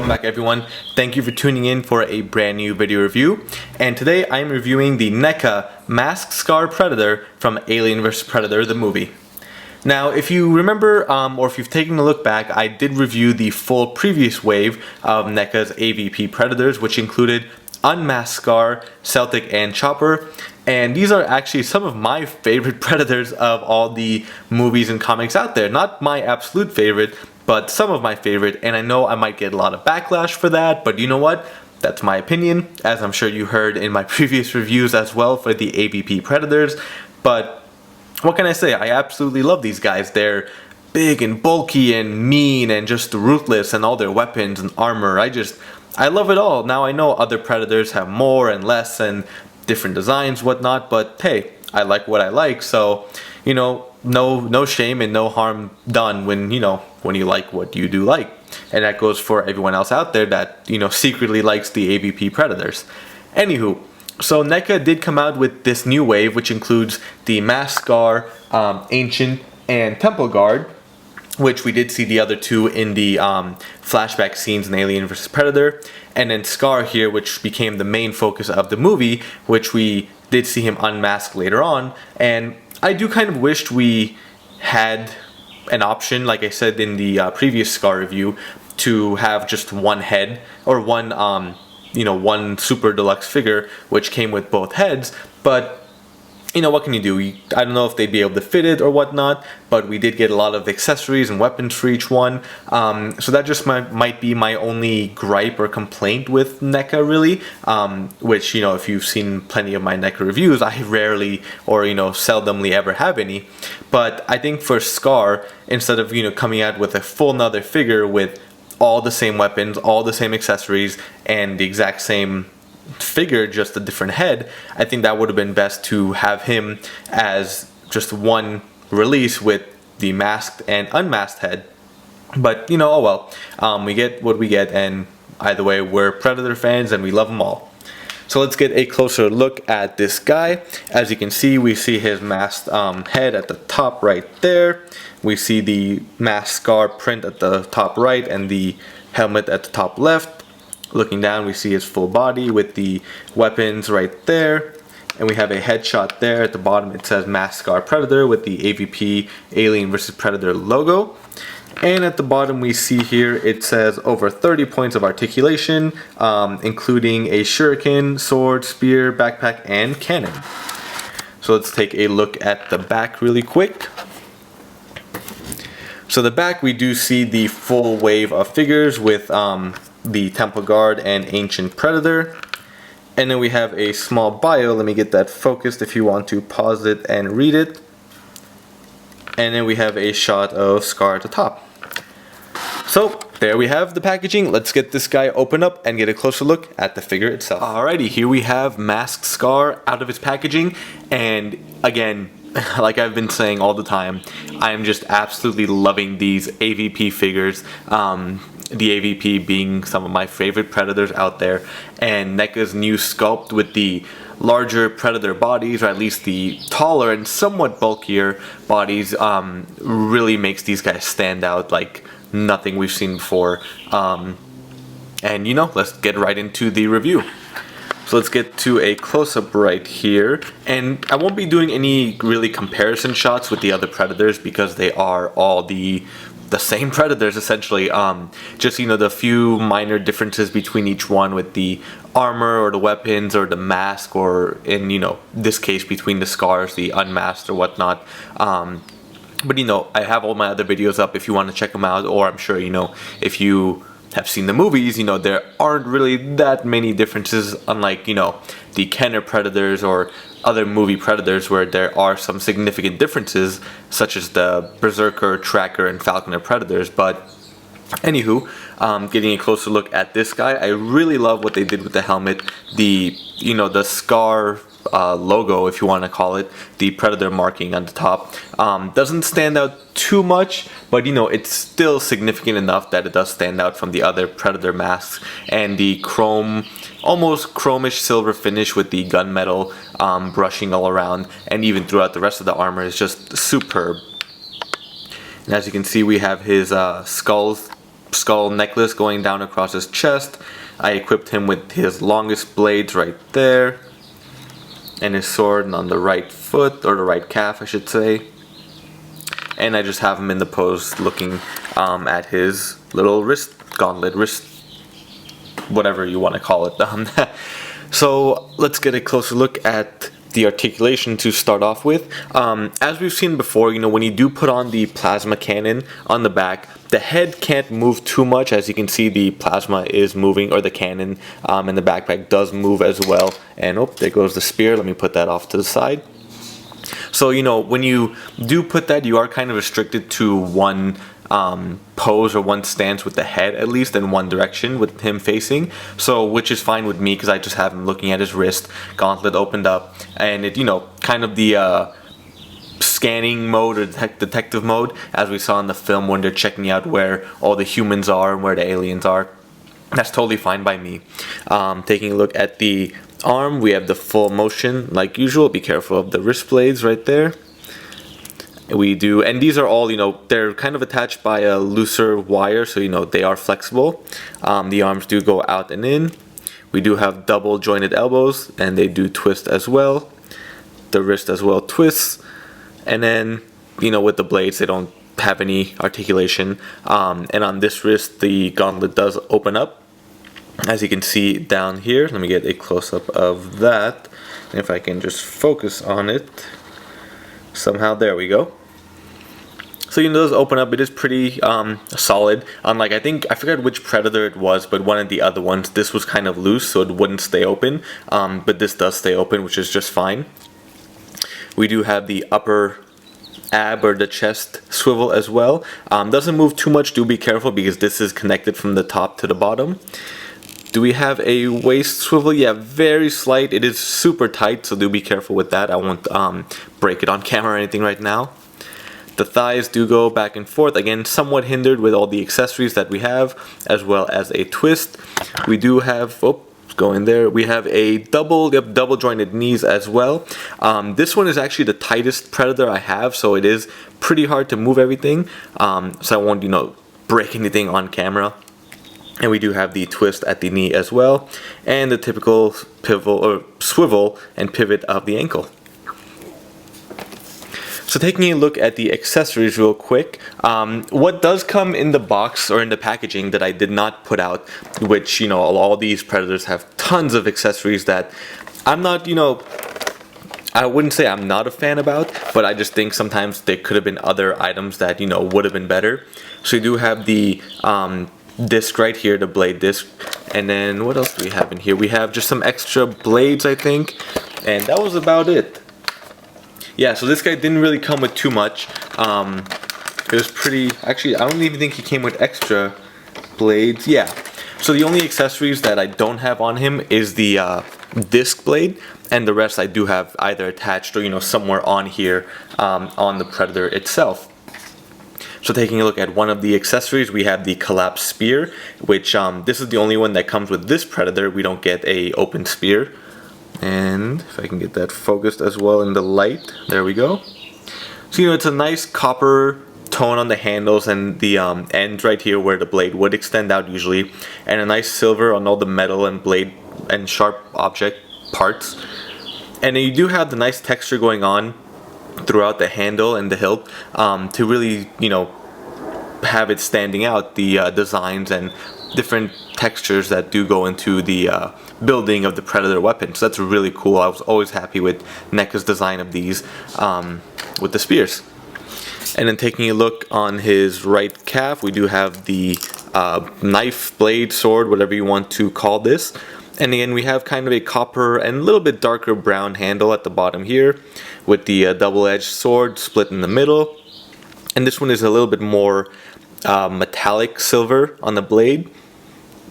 Welcome back everyone. Thank you for tuning in for a brand new video review. And today I'm reviewing the NECA Masked Scar Predator from Alien vs. Predator the movie. Now if you remember, or if you've taken a look back, I did review the full previous wave of NECA's AVP Predators, which included Unmasked Scar, Celtic, and Chopper. And these are actually some of my favorite Predators of all the movies and comics out there. Not my absolute favorite, but some of my favorite, and I know I might get a lot of backlash for that, but you know what? That's my opinion, as I'm sure you heard in my previous reviews as well for the AVP Predators. But what can I say? I absolutely love these guys. They're big and bulky and mean and just ruthless, and all their weapons and armor. I love it all. Now I know other Predators have more and less and different designs, whatnot, but hey, I like what I like, so you know, no shame and no harm done when you like what you do like. And that goes for everyone else out there that secretly likes the AVP Predators. Anywho, so NECA did come out with this new wave, which includes the Masked Scar, Ancient, and Temple Guard, which we did see the other two in the flashback scenes in Alien vs. Predator, and then Scar here, which became the main focus of the movie, which we did see him unmasked later on. And I do kind of wished we had an option, like I said in the previous Scar review, to have just one head, or one one super deluxe figure which came with both heads. But what can you do? I don't know if they'd be able to fit it or whatnot, but we did get a lot of accessories and weapons for each one. So that just might be my only gripe or complaint with NECA, really. Which, if you've seen plenty of my NECA reviews, I rarely or, seldomly ever have any. But I think for Scar, instead of, coming out with a full nother figure with all the same weapons, all the same accessories, and the exact same figure, just a different head, I think that would have been best to have him as just one release with the masked and unmasked head. But oh well, we get what we get, and either way, we're Predator fans and we love them all. So let's get a closer look at this guy. As you can see, we see his masked head at the top right there. We see the Masked Scar print at the top right and the helmet at the top left. Looking down, we see his full body with the weapons right there. And we have a headshot there. At the bottom, it says Masked Scar Predator with the AVP Alien vs. Predator logo. And at the bottom, we see here, it says over 30 points of articulation, including a shuriken, sword, spear, backpack, and cannon. So let's take a look at the back really quick. So the back, we do see the full wave of figures with the Temple Guard and Ancient Predator. And then we have a small bio. Let me get that focused if you want to pause it and read it. And then we have a shot of Scar at the top. So there we have the packaging. Let's get this guy open up and get a closer look at the figure itself. Alrighty, here we have Masked Scar out of his packaging. And again, like I've been saying all the time, I'm just absolutely loving these AVP figures. The AVP being some of my favorite Predators out there, and NECA's new sculpt with the larger Predator bodies, or at least the taller and somewhat bulkier bodies, really makes these guys stand out like nothing we've seen before. And let's get right into the review. So let's get to a close-up right here, and I won't be doing any really comparison shots with the other Predators because they are all the same Predators essentially. Just the few minor differences between each one with the armor or the weapons or the mask, or in this case between the scars, the unmasked or whatnot. But I have all my other videos up if you want to check them out, or I'm sure if you have seen the movies, there aren't really that many differences, unlike the Kenner Predators or other movie Predators where there are some significant differences, such as the Berserker, Tracker, and Falconer Predators. But anywho, getting a closer look at this guy, I really love what they did with the helmet. The the Scar logo, if you want to call it, the Predator marking on the top, doesn't stand out too much, but it's still significant enough that it does stand out from the other Predator masks. And the chrome, almost chromish silver finish with the gunmetal brushing all around and even throughout the rest of the armor is just superb. And as you can see, we have his skulls skull necklace going down across his chest. I equipped him with his longest blades right there, and his sword on the right foot, or the right calf I should say. And I just have him in the pose looking at his little wrist gauntlet, wrist, whatever you want to call it. So let's get a closer look at the articulation to start off with. As we've seen before, you know, when you do put on the plasma cannon on the back, the head can't move too much. As you can see, the plasma is moving, or the cannon in the backpack does move as well. And oh, there goes the spear. Let me put that off to the side. So, you know, when you do put that, you are kind of restricted to one pose or one stance with the head, at least in one direction with him facing. So, which is fine with me because I just have him looking at his wrist, gauntlet opened up, and it, you know, kind of the scanning mode or detective mode, as we saw in the film when they're checking out where all the humans are and where the aliens are. That's totally fine by me. Taking a look at the arm, we have the full motion like usual. Be careful of the wrist blades right there. We do, and these are all, you know, they're kind of attached by a looser wire, so you know they are flexible. The arms do go out and in. We do have double jointed elbows, and they do twist as well. The wrist as well twists, and then, you know, with the blades they don't have any articulation. And on this wrist the gauntlet does open up, as you can see down here. Let me get a close-up of that, and if I can just focus on it somehow, there we go. So, you know, it does open up. It is pretty solid, unlike, I think, I forgot which Predator it was, but one of the other ones, this was kind of loose, so it wouldn't stay open, but this does stay open, which is just fine. We do have the upper ab, or the chest swivel as well. Doesn't move too much, do be careful because this is connected from the top to the bottom. Do we have a waist swivel? Yeah, very slight. It is super tight, so do be careful with that. I won't break it on camera or anything right now. The thighs do go back and forth, again somewhat hindered with all the accessories that we have, as well as a twist. We do have, going there, we have a double jointed knees as well. This one is actually the tightest Predator I have, so it is pretty hard to move everything, so I won't, you know, break anything on camera. And we do have the twist at the knee as well, and the typical pivot or swivel and pivot of the ankle. So taking a look at the accessories real quick, what does come in the box or in the packaging that I did not put out, which, you know, all these Predators have tons of accessories that I'm not, you know, I wouldn't say I'm not a fan about, but I just think sometimes there could have been other items that, you know, would have been better. So you do have the disc right here, the blade disc, and then what else do we have in here? We have just some extra blades, I think, and that was about it. Yeah, so this guy didn't really come with too much. It was pretty, actually I don't even think he came with extra blades. Yeah, so the only accessories that I don't have on him is the disc blade, and the rest I do have either attached or, you know, somewhere on here on the Predator itself. So taking a look at one of the accessories, we have the collapsed spear, which this is the only one that comes with this Predator. We don't get a open spear. And if I can get that focused as well in the light, there we go. So, you know, it's a nice copper tone on the handles and the end right here where the blade would extend out usually, and a nice silver on all the metal and blade and sharp object parts. And you do have the nice texture going on throughout the handle and the hilt to really, you know, have it standing out, the designs and different textures that do go into the building of the Predator weapon. So that's really cool. I was always happy with NECA's design of these with the spears. And then taking a look on his right calf, we do have the knife, blade, sword, whatever you want to call this. And again, we have kind of a copper and a little bit darker brown handle at the bottom here, with the double-edged sword split in the middle. And this one is a little bit more metallic silver on the blade.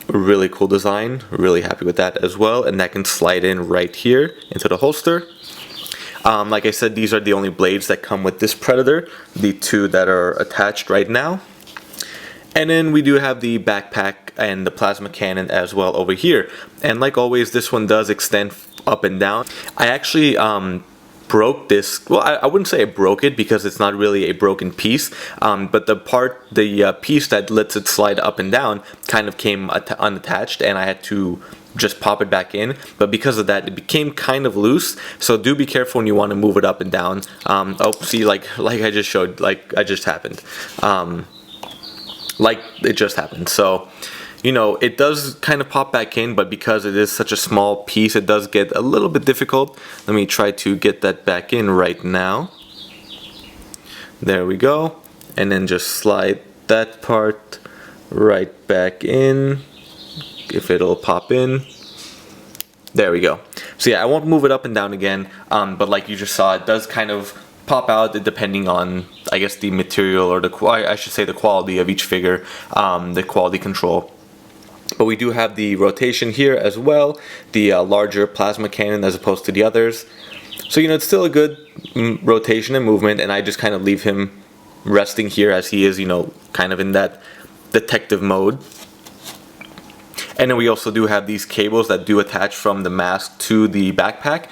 Really cool design, really happy with that as well. And that can slide in right here into the holster. Like I said, these are the only blades that come with this Predator, the two that are attached right now. And then we do have the backpack and the plasma cannon as well over here. And like always, this one does extend up and down. I actually broke this. Well, I wouldn't say I broke it because it's not really a broken piece, but the piece that lets it slide up and down kind of came unattached, and I had to just pop it back in. But because of that, it became kind of loose, so do be careful when you want to move it up and down. Oh, see, like I just showed, like it just happened. So, you know, it does kind of pop back in, but because it is such a small piece, it does get a little bit difficult. Let me try to get that back in right now. There we go. And then just slide that part right back in, if it'll pop in. There we go. So yeah, I won't move it up and down again, but like you just saw, it does kind of pop out depending on, I guess, the material, or I should say the quality of each figure, the quality control. But we do have the rotation here as well, the larger plasma cannon as opposed to the others. So, you know, it's still a good rotation and movement, and I just kind of leave him resting here as he is, you know, kind of in that detective mode. And then we also do have these cables that do attach from the mask to the backpack.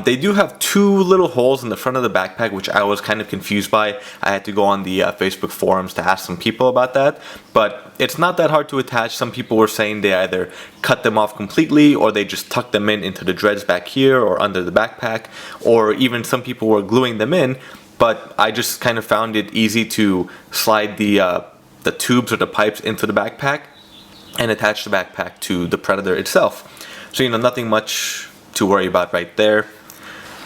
They do have two little holes in the front of the backpack, which I was kind of confused by. I had to go on the Facebook forums to ask some people about that. But it's not that hard to attach. Some people were saying they either cut them off completely, or they just tuck them in into the dreads back here or under the backpack, or even some people were gluing them in. But I just kind of found it easy to slide the tubes or the pipes into the backpack and attach the backpack to the Predator itself. So, you know, nothing much to worry about right there.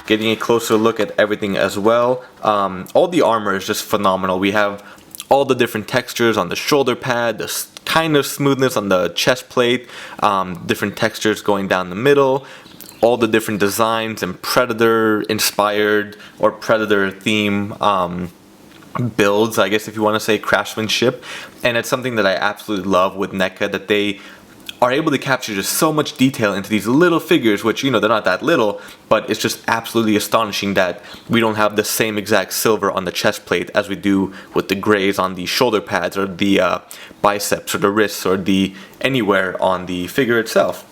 Getting a closer look at everything as well. All the armor is just phenomenal. We have all the different textures on the shoulder pad, the kind of smoothness on the chest plate, different textures going down the middle, all the different designs and Predator inspired or Predator theme builds, I guess, if you want to say craftsmanship. And it's something that I absolutely love with NECA, that they are able to capture just so much detail into these little figures, which, you know, they're not that little, but it's just absolutely astonishing that we don't have the same exact silver on the chest plate as we do with the grays on the shoulder pads, or the biceps, or the wrists, or the anywhere on the figure itself.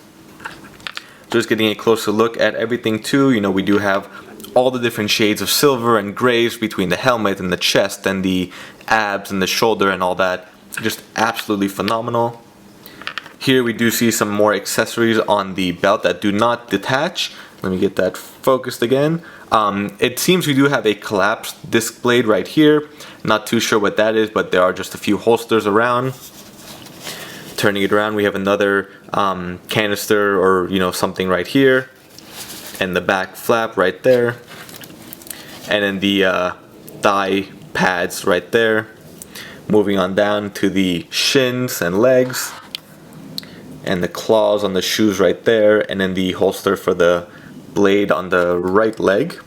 Just getting a closer look at everything too, you know, we do have all the different shades of silver and grays between the helmet and the chest and the abs and the shoulder and all that. Just absolutely phenomenal. Here we do see some more accessories on the belt that do not detach. Let me get that focused again. It seems we do have a collapsed disc blade right here. Not too sure what that is, but there are just a few holsters around. Turning it around, we have another canister, or, you know, something right here. And the back flap right there, and then the thigh pads right there. Moving on down to the shins and legs, and the claws on the shoes right there, and then the holster for the blade on the right leg,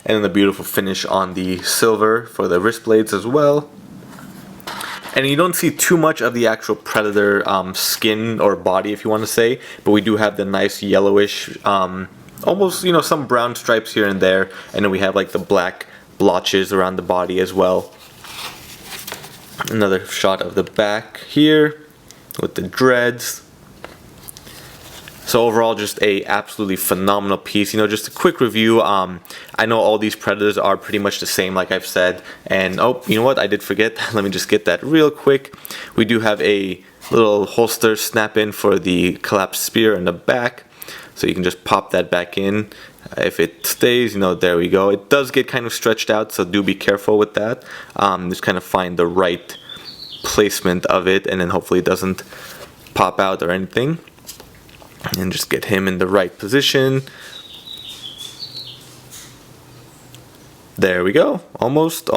and then the beautiful finish on the silver for the wrist blades as well. And you don't see too much of the actual Predator skin or body, if you want to say, but we do have the nice yellowish, almost, you know, some brown stripes here and there, and then we have like the black blotches around the body as well. Another shot of the back here with the dreads. So overall, just a absolutely phenomenal piece. You know, just a quick review. I know all these Predators are pretty much the same, like I've said. And oh, you know what? I did forget. Let me just get that real quick. We do have a little holster snap in for the collapsed spear in the back, so you can just pop that back in. If it stays, you know, there we go. It does get kind of stretched out, so do be careful with that. Just kind of find the right placement of it, and then hopefully it doesn't pop out or anything. And just get him in the right position. There we go. Almost.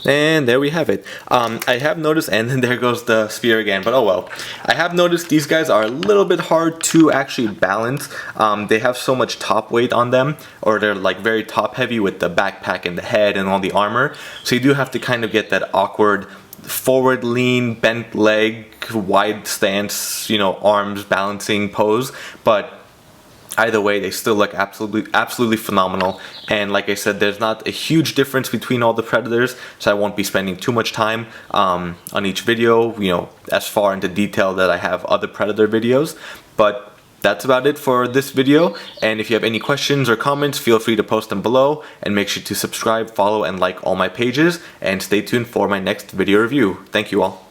And there we have it. I have noticed, and then there goes the spear again, but oh well. I have noticed these guys are a little bit hard to actually balance. They have so much top weight on them, or they're like very top heavy with the backpack and the head and all the armor. So you do have to kind of get that awkward forward lean, bent leg, wide stance, you know, arms balancing pose. But either way, they still look absolutely phenomenal. And like I said, there's not a huge difference between all the Predators, so I won't be spending too much time on each video, you know, as far into detail that I have other Predator videos. But that's about it for this video, and if you have any questions or comments, feel free to post them below, and make sure to subscribe, follow, and like all my pages, and stay tuned for my next video review. Thank you all.